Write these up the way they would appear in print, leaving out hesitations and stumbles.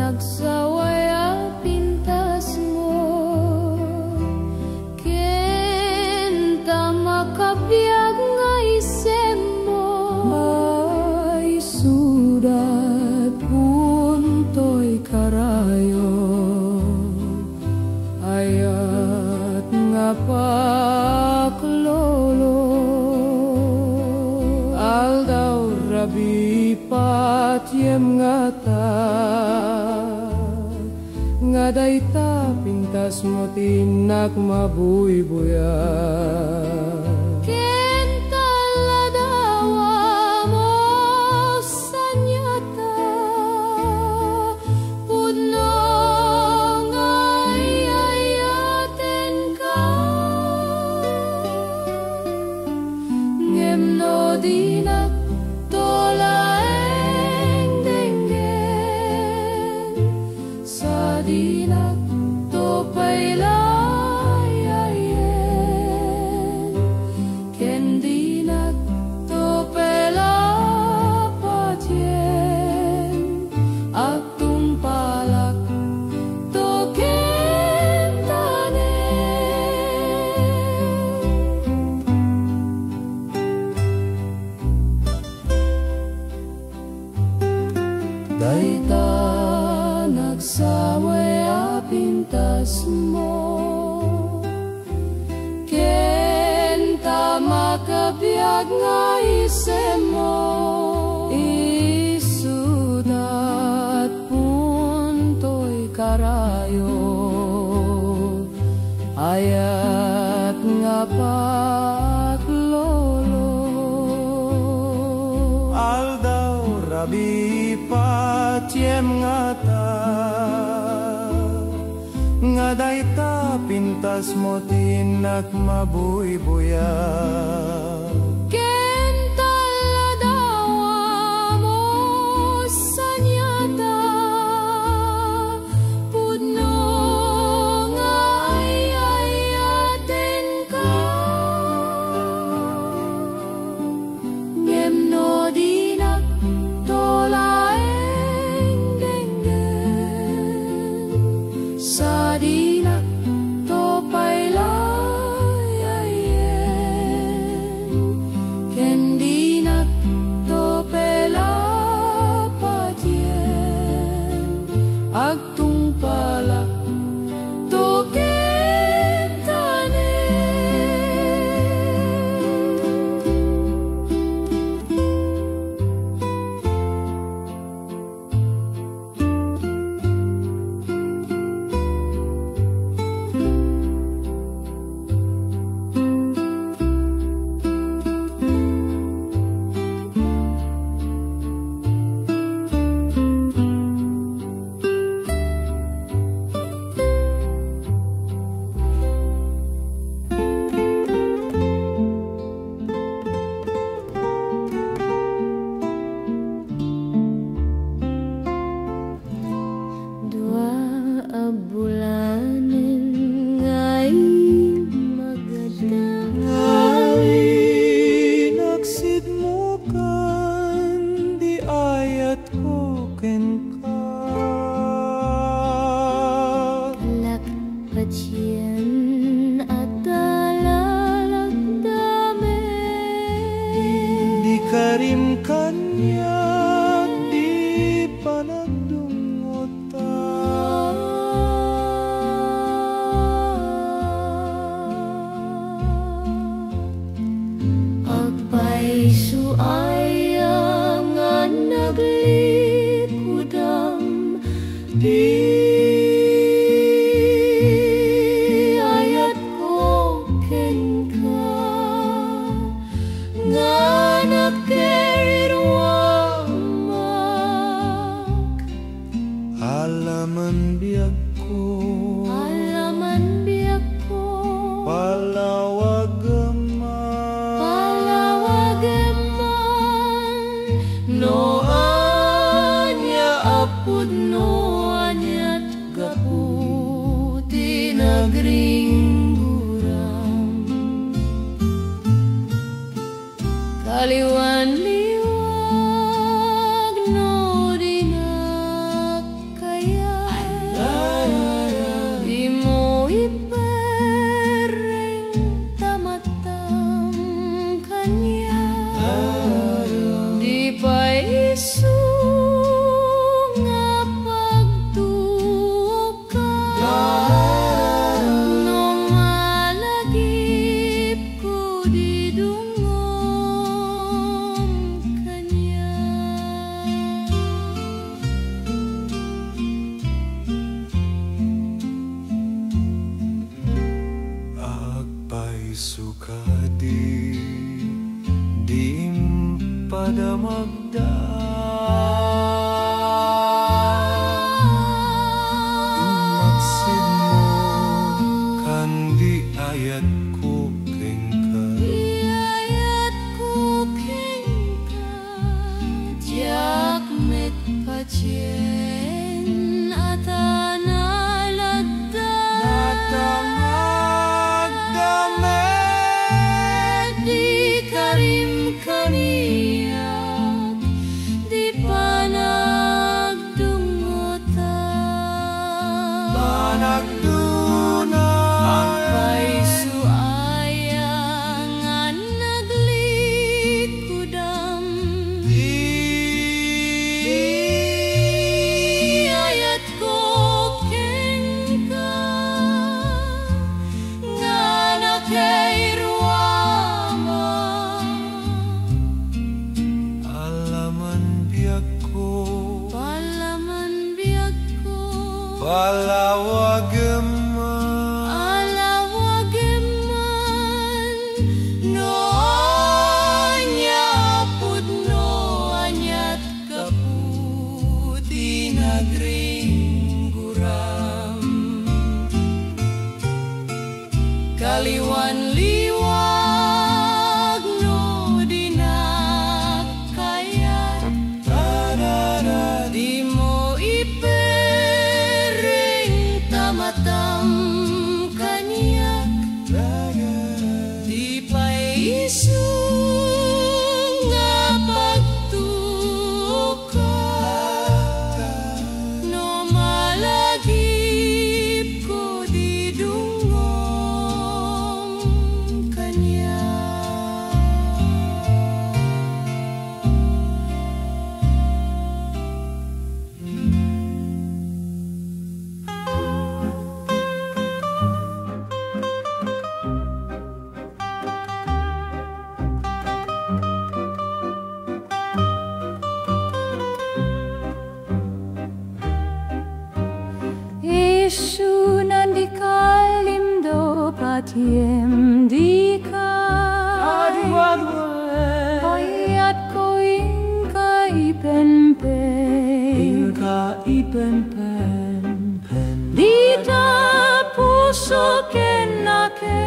nagsawaya pintas mo, kenta makabiyag nga isip mo. Ay sudat punto'y karayo, ayat nga paklolo. Aldaw rabi patiem nga ta, nga dayta pintas mo tinak mabuybuya. Kenta ladawa mo sanyata, pudno nga iayaten ka. Ngemno dinak tolaeng denggen, sa dinak topay layayen, ken dinak topay lapatyen, aktung palak to dayta nagsawaya pintas mo, kenta makabiyag nga isip mo. Isudat punto'y karayo, ayat nga paklolo. Aldaw rabi patiem nga ta, nga dayta pintas mo tinak mabuybuya. Kenta ladawa mo sanyata, pudno nga iayaten ka. Ngemno dinak tolaeng denggen, sa dinak topay layayen, ken dinak topay lapatyen, agtung palak to kentane. Bulanin ngay maganda, Ay nagsidmukan, di ayat ko ken ka. lakpat yan at talalagdamin. Di karim kanyak, di panagdungota. Agpay suaya nga naglikudam, Di ayat ko ken ka, nga nagkerirwamak. alaman biag ko, Alaman biyak ko, palawagan palawagan no anya apud no anyat gaputi nagringguram. Kaliwan liwag no dinak kaya padamagda maksud mo kan di ayat ko kengka ayat ko kengka jak met pacien atana ladda di karim kaniyak di panagduna apay suayangan naglikudam ayat ko kengka ngana kay ruama alaman biyak ko alawageman noanya pudno anyat kaputi nagring guram kaliwan liwag no dinakayat di mo ipering tamatam kaniyak di paisung nga pagtuka no malagip ko di dungong kaniyak. Yesu nandikalimdo patiem dika ayat ko inka ipenpen dita puso kenake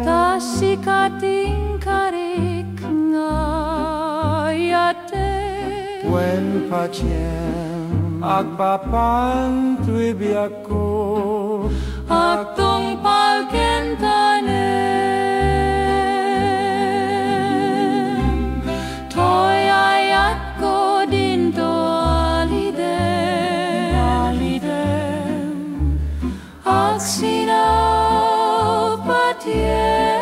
tasikating karik ngayate Wen paciem agpapan tuibiak ko atong palkentanem toy ayat ko dinto alidem aksinaw patien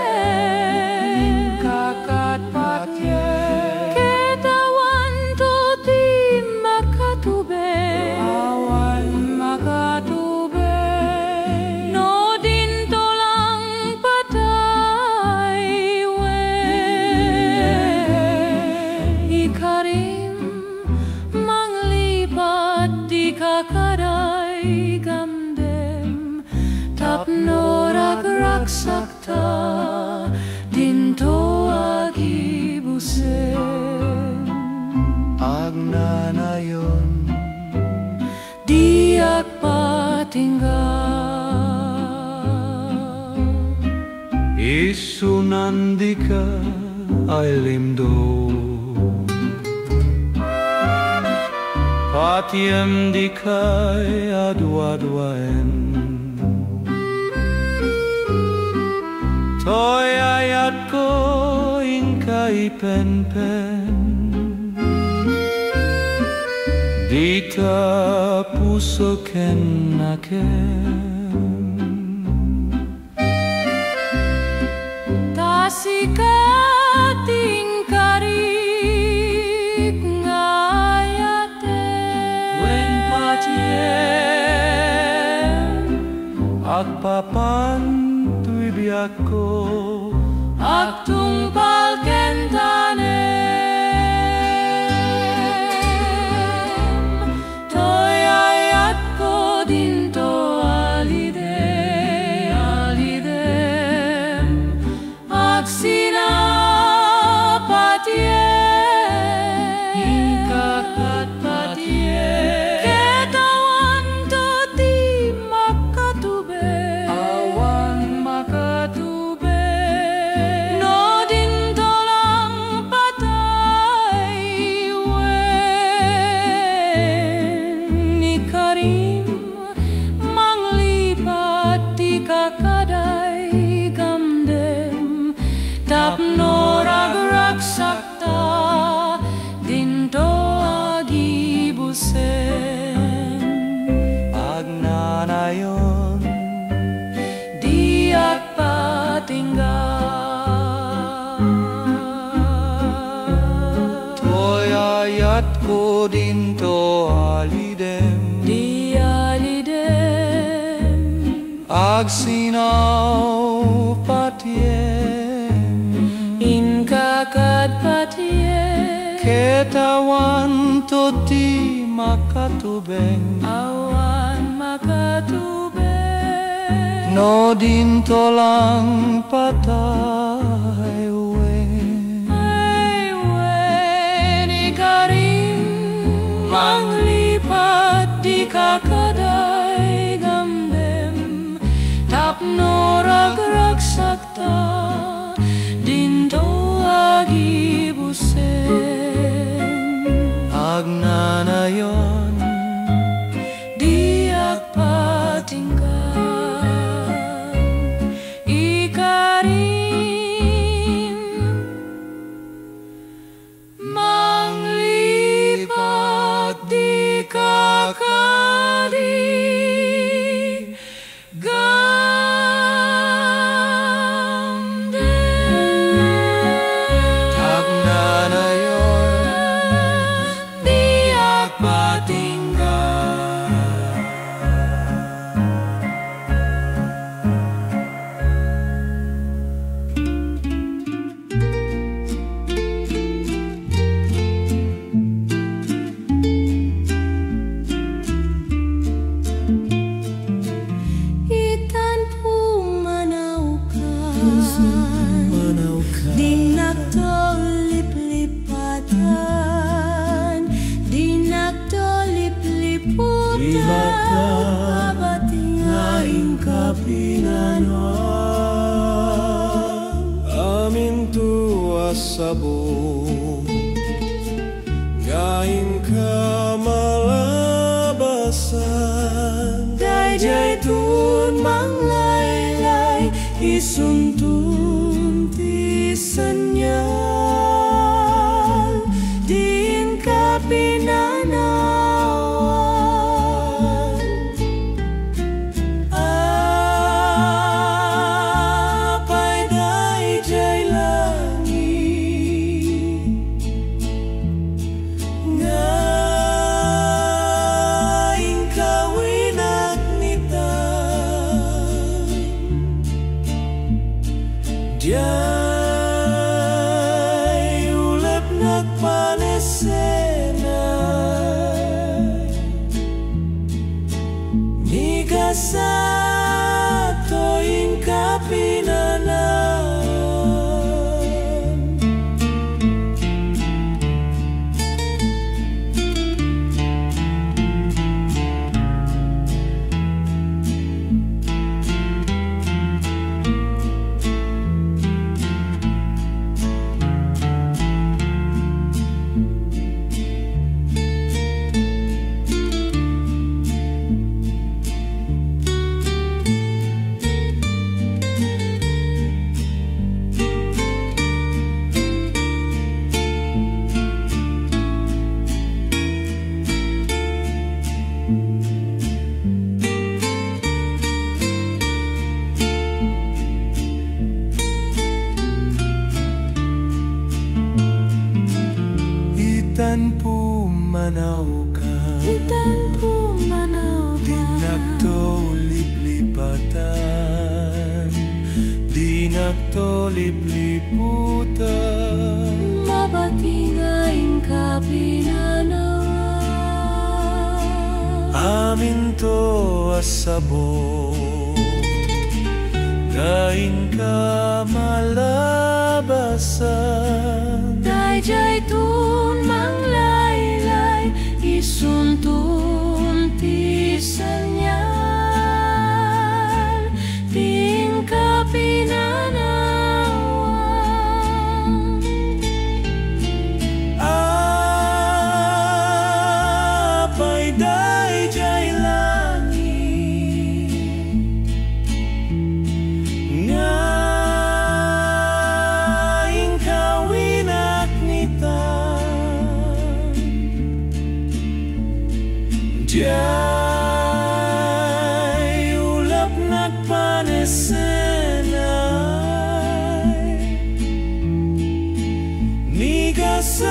kakat patien ketawan to ti makatube awan makatube no dinto lang patay we ikarim manglipat di kakaray gamdem tapno ragraksakta dinto agibusen agnanayon diak patinggal Isu nandika ailimdo patiem dikai adu-aduaen toy ayat ko inka ipen-pen dita puso kenaken tasikating karik ngayate wen patien agpapan tuibiak ko aktung palkentanem toy ayat ko dinto alidem aksina ayatku dinto alidem di alidem agsinau patiem inkakad patiem ketawan toti makatubeng awan makatubeng no dinto lang patay wen ikarim manglipat di kakadai gambem tapno ragraksakta dinto agi busen agnanayon diak patingkan ikarim manglipat di kakadi gandem agnanayon diak patingkan Itan pumanaukan Dinak tolip-lipatan Dinak tolip-liputan ngaing kapinanon amin tua sabong ngaing kamalabasan Dai tun manglaylay isuntun ti senyal din kapinanawan apay dai jay langit ngaing kawinak nitan Diay ulap nagpanesena Nigasato ing kapinanan Itan pumanaukan Itan pumanaukan Dinak tolip-lipatan Dinak tolip-liputan mabati ngaing kapinanawan amin to asabong ngaing kamalabasan Dai tun manglaylay isuntun ti senyal ting kapinanawan apay dai jay langit ngaing kawinak nitan Diay ulap nagpanesenay Nigasato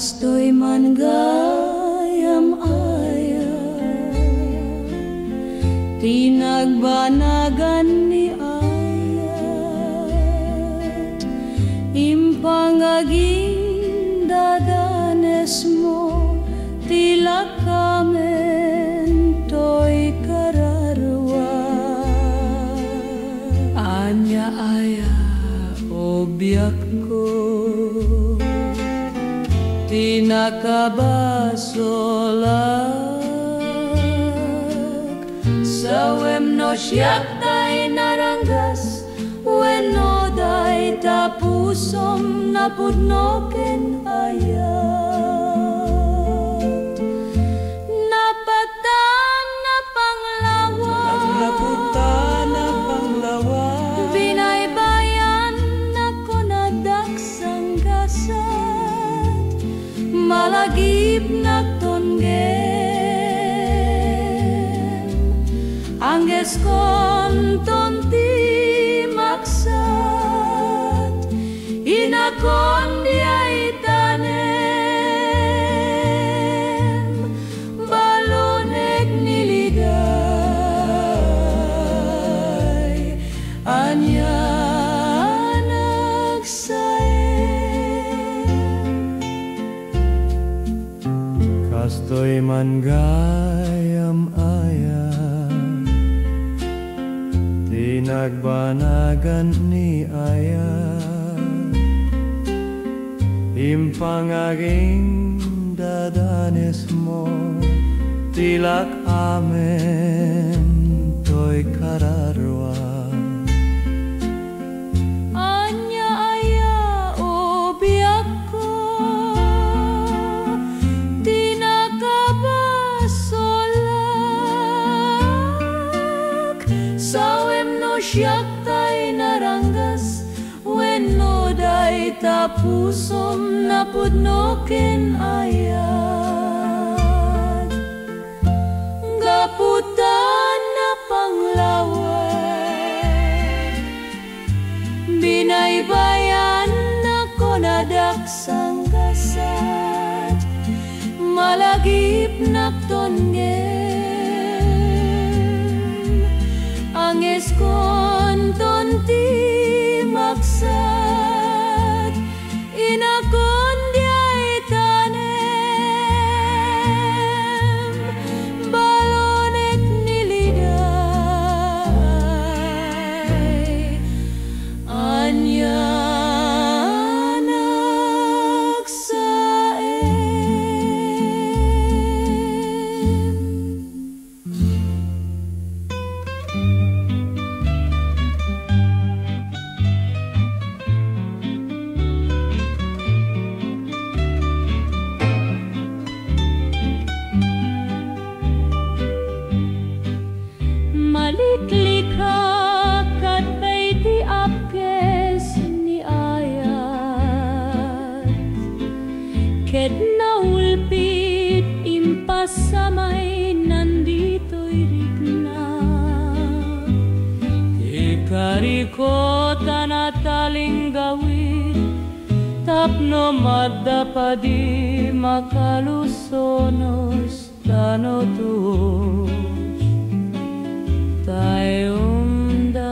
kastoy man gayam aya, tinagbanagan ni ayat, impangaging dadanes mo, tila kamen to'y kararwa. Anya aya o biyak ko, tinakabasolak, sawem no siyak tay naranggas, wenno day tapusom napudnoken ayat. Napatan na panglawan, Naputan na panglawan, binaybayan ako na daksang gasat, malagip na tonggem, angges kon tonti maksat, inakon diay tanem, balonek niliday, anya nagsaem. kastoy man gayam aya, tinagbanagan ni aya, impangaging dadanes mo, tilak amen to'y kararwa. Anya aya o biyak ko, tinakabasolak, sawem no siyak tay naranggas, wenno day tapusom napudnoken ayat. Gaputan na panglawan, binaybayan ako na daksang gasat, malagip na tonggem, angges kon tonti maksat, inakon diay tanem, balonek niliday, anya nagsaem. Malitlikha kat bayti apkes ni ayat, ket naulpit impasamay nandito'y rigna, ikarikota na taling gawin, tapno madapadi makalusonos tanotus. Tayundas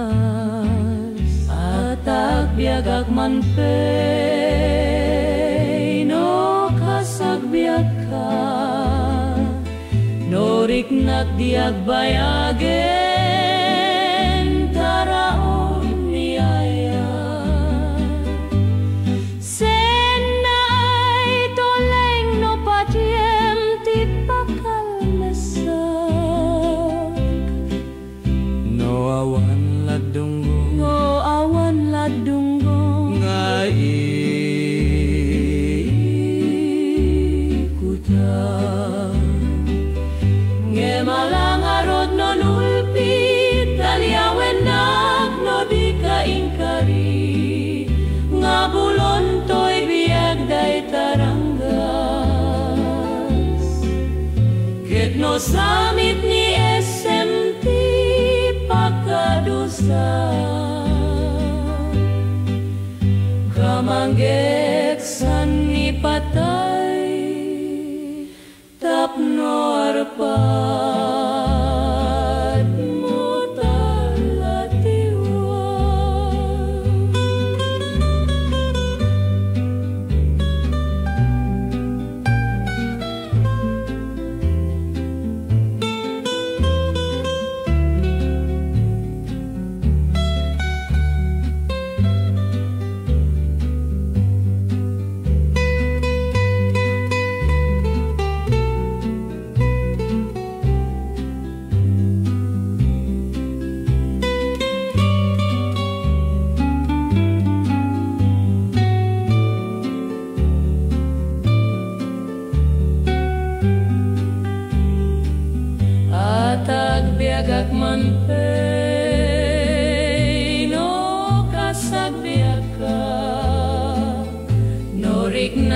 at agbiagak manpay, no kasagbiag ka, no riknak diag bayagen, taraon ni aya. Sen na ay toleng no patiem tipakal nasa, No awan ladunggo, no awan ladunggo, nga ikuta, nge malangarod no nulpit, talyawen nak no di kaingkari, nga bulon to'y biyag day taranggas, ket no samit ni SMT pakadusa, kamanggek san ni patay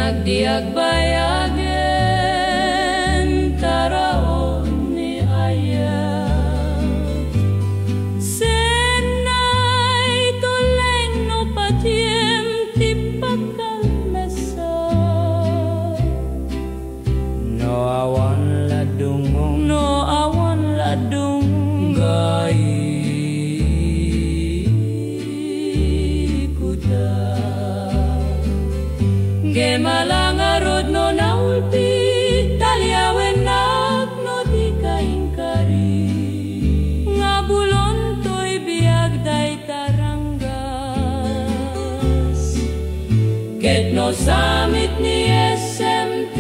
nagdiagbayagen taraon ni ayat senay toleng no patiem tipakal mesa no awan ladungong gai kuda gemalangarod no naulpi talyawen no di kaingkari nga bulon to'y biag day taranggas ket no samit ni SMT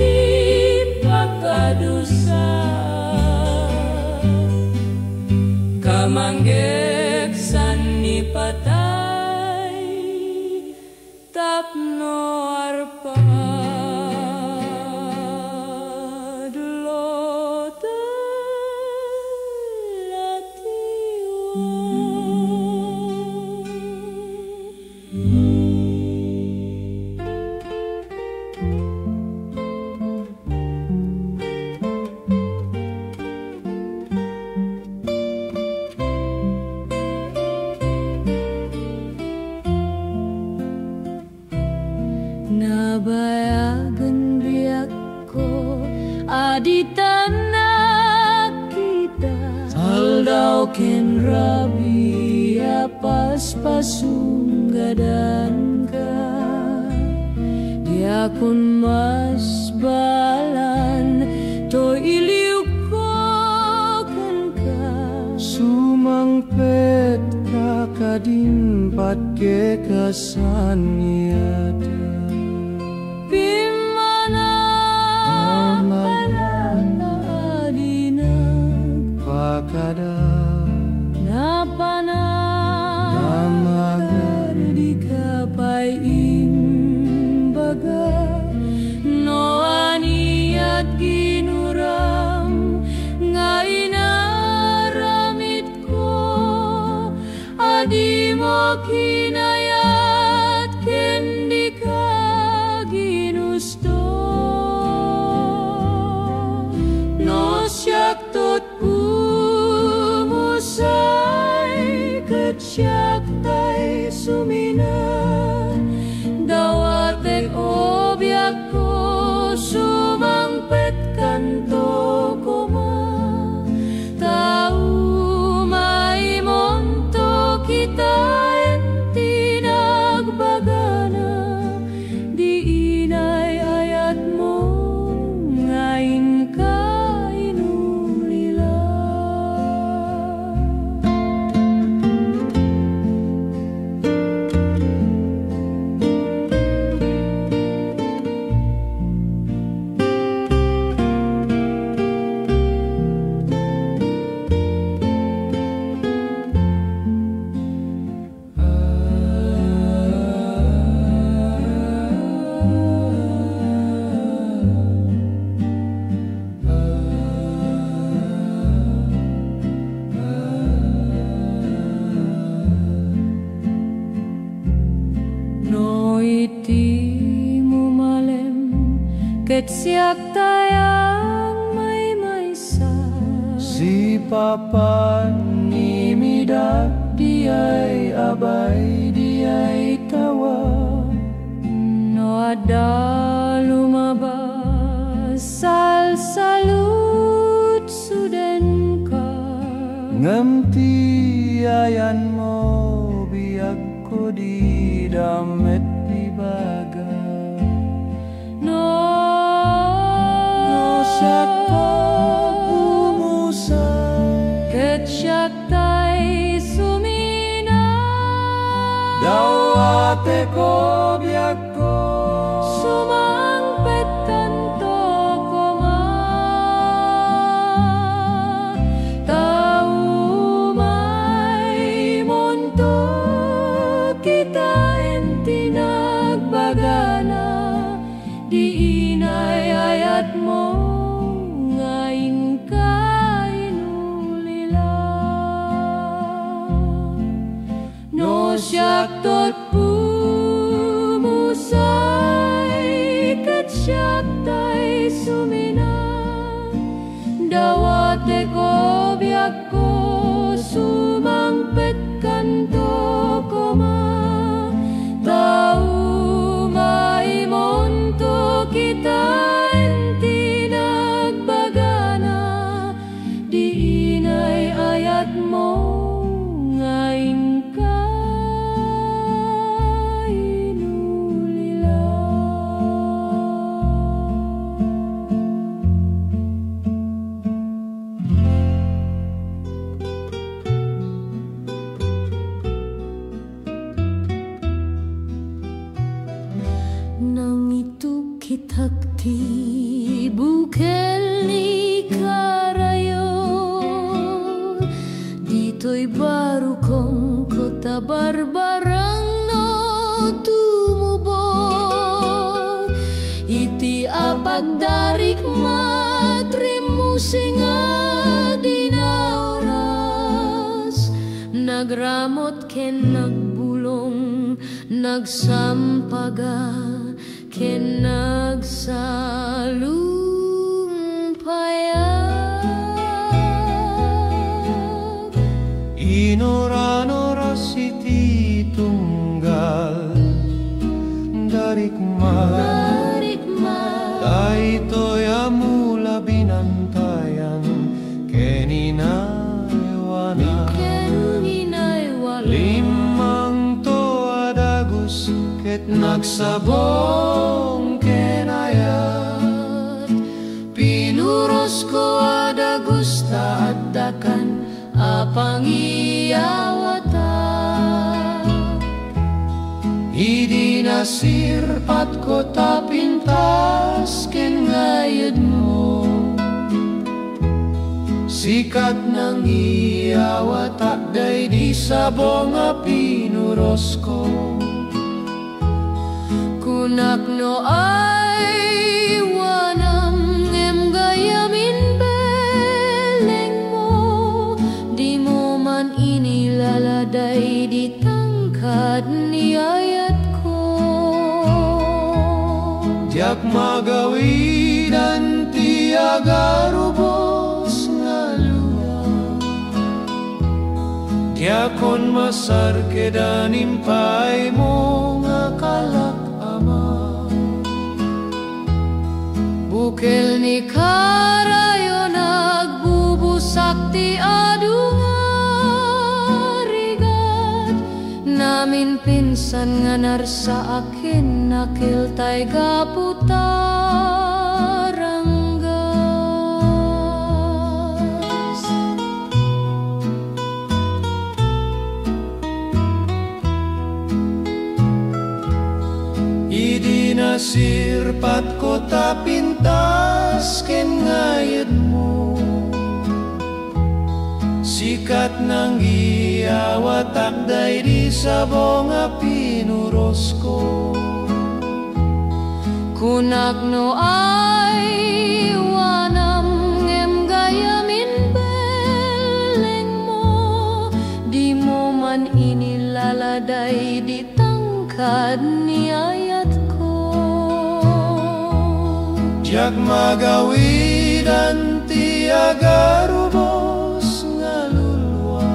pagkadusa kamanggek san ni patay tapno arpa nabayagan biyak ko aditan na kita saldaw ken rabi apas pasunggadan ka di akun mas balan to iliw ko ken ka Sumangpet kakadimpat ke kasaniada Bimana paladinag Pakada napanagar di kapay imbaga no aniat ginuram nga inaramid ko adi mo kinayat kendi ka ginusto no siyak tot pumusay ket siyak tay sumina dawatek obyak ko sumangpet kanto koma tau maimonto kita enti nagbagana di inay ayat mo ngayon ka inulila no iti mumalem ket siyak tayang may-maysa Si Papa ni midak diay abay diay tawa no ada lumabas sal salut suden ka Ngamti ayan mo biag ko di damet di baga no sakto pumusay ket siyak tay sumina Dawate ko biag ko sumangpet kanto koma tau maimonto kita enti nagbagana di inay ayat mo ngayon ka inulila no siyak tot pumusay ket kitakti bukel ni karayo. Dito'y baru kong kota barbarang no tumubo. Iti apagdarik matrimusing dinauras. Nagramot ken nagbulong, nagsampaga ken nagsalumpayag. Inoran-oras iti tunggal darikma daytoy amula binantayan keninaywana limang to adagus ket nagsabong kenayat. Pinuros ko adagus taadakan apang iyawata. Idi nasirpat ko tapintas ken ngayad mo. Sikat ng iyawatak day di sabong a pinuros ko. Kunak no ay wanam ngem gayamin beleng mo. Di mo man inilaladay di tangkad ni ayat ko. Diak magawidan ti agarubos nga luwa. Diakon masar kedanimpay mo nga kalak ama. Bukel ni karayo nagbubusak ti adungarigat. Namin pinsan nga narsa akin nakil tay gaputaranggas. Idi nasirpat ko tapintas ken ngayad mo. Sikat ng iyawatak day di sabong a pinuros ko. Kunak no ay wanam ngem gayamin beleng mo. Di mo man inilaladay di tangkad ni ayat ko. Diak magawidan ti agarubos nga lulwa.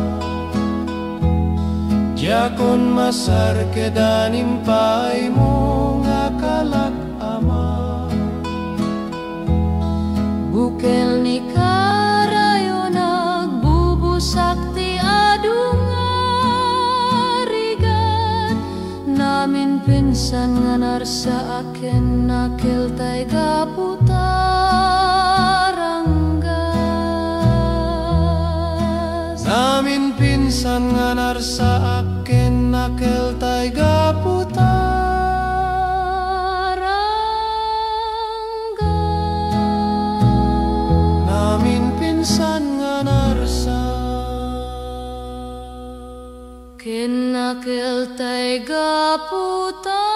Diakon masar kedanimpay mo nga kalak ama. Bukel ni karayo nagbubusak ti adungarigat. Namin pinsan nga narsa akin nakil tay gaputaranggas. Namin pinsan nga narsa akin nakil tay gaputaranggas. Namin pinsan nga narsa Ken nakil tay gaputaranggas.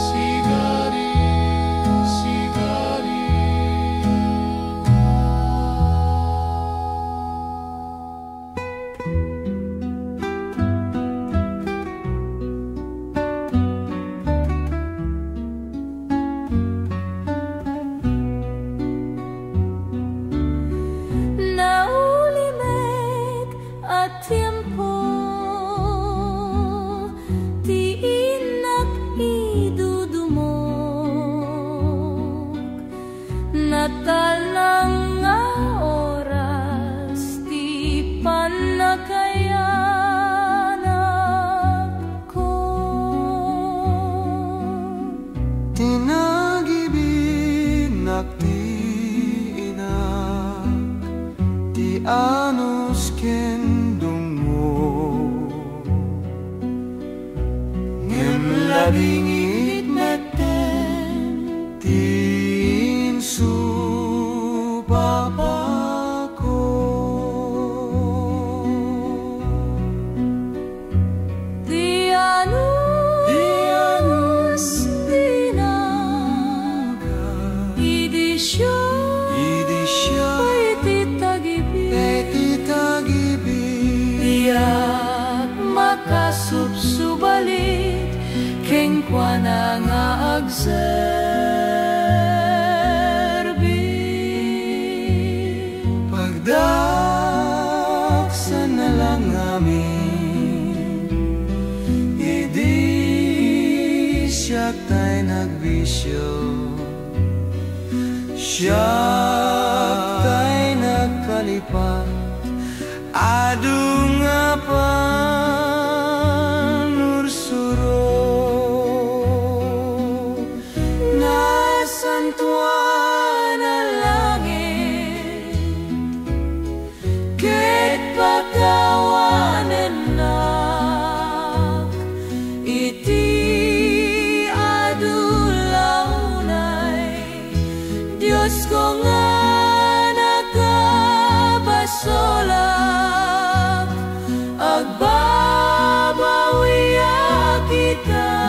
sigari sigari. Naulimek at tiempo ti inak idudumok. Natalang nga oras ti panakayanap ko. Tinagibig nakti inak ti anus kendong mo. ladingit meten tin su papako Dianus dinaga idisya Diyak makasubsubalit keng kuana nga agserbi pagdaksan na lang amin idi siyak tayo nagbisyo siyak tayo nagkalipat adung apa nursuro nasantuan na langit ket pagkawanenak iti adulaunay Diyos ko nga nakabasolak agbabawi akitan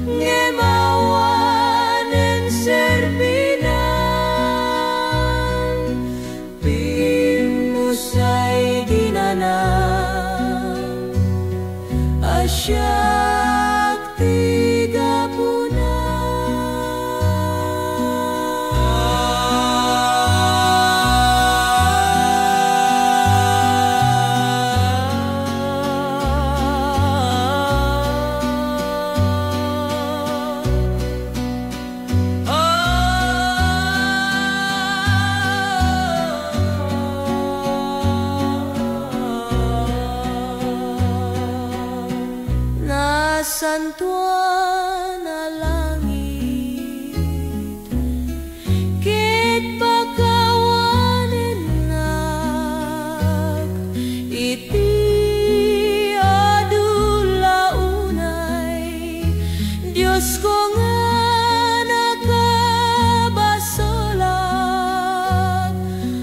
ngemawanen serbinan pimusay dinanang asyak tiga puna Santuan na langit ket pagkawanen nak iti adulaunay Diyos ko nga nakabasolak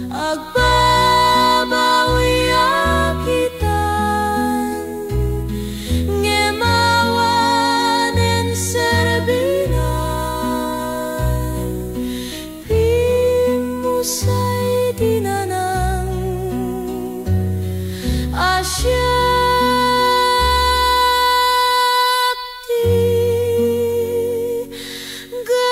agbabawi akitan pimusay dinanang asyak tiga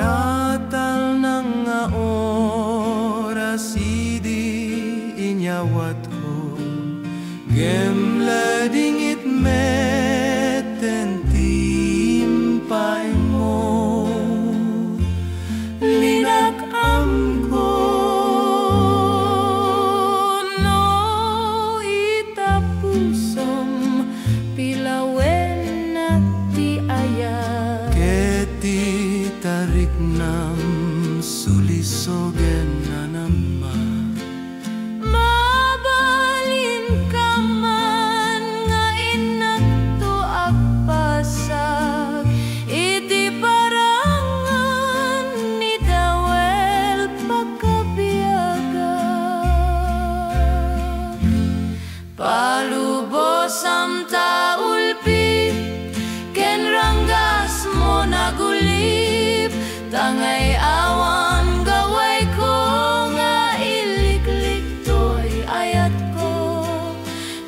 Natal na nga oras idi inyawat ko gemla dingit meten timpay mo linakam ko no itapulsom pilawen at ti ayat keti tarik nam sulisogen na naman mabalin ka man nga inak to agpasag iti parangan ni dawel pagkabiyaga palubos am taulpit ken ranggas mo nagulip tangay awan gaway ko nga iliklik to'y ayat ko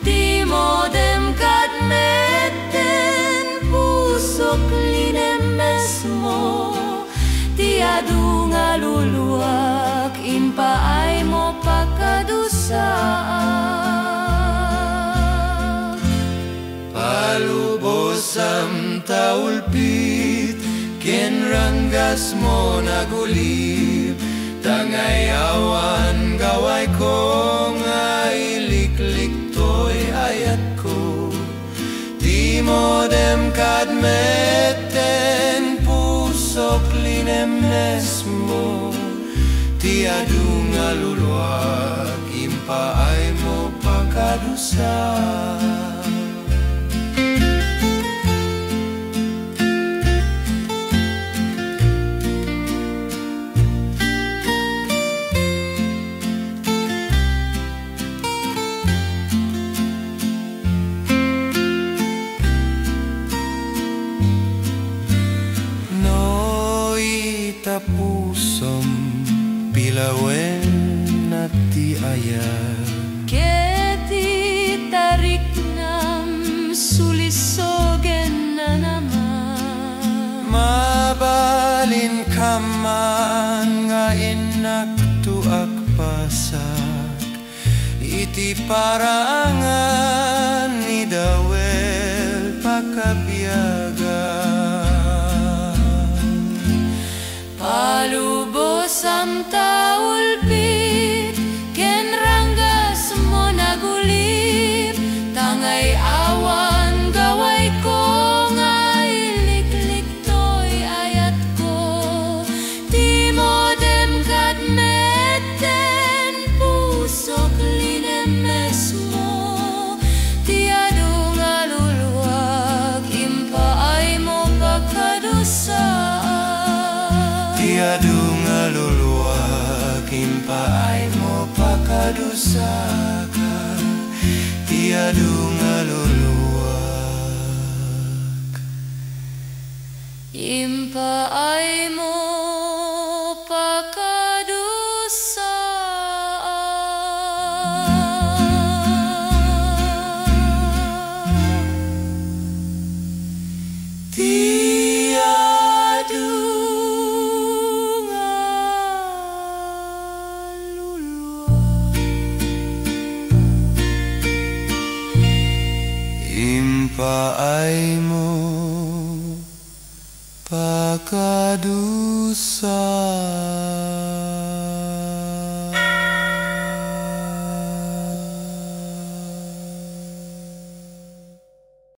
di mo dem kadmeten pusok linem mesmo ti aluluak impaay mo pakadusa. Palubos am taulpit ken ranggas mo nagulib, tangayawan gaway ko nga iliklik to'y ayat ko. Di mo dem kadmeten pusok linemnes mo, ti adu nga luluag impaay mo pakadusa. Tapusom pilawen at ti ayat, Keti tarik nam sulisogen na naman. mabalin kaman nga inak tuak pasak, iti parangan ni dawel pakabiaga. Palubos am taulpit ken ranggas mo nagulib, tangay awan gaway ko nga iliklik to'y ayat ko. Di mo dem kadmeten pusok linemes mo, ti adu nga luluag impaay mo pakadusa. Tiadu nga luluag impaay mo pakadusakan, tiadu nga luluag impaay mo pakadusa. impaay mo pakadusa.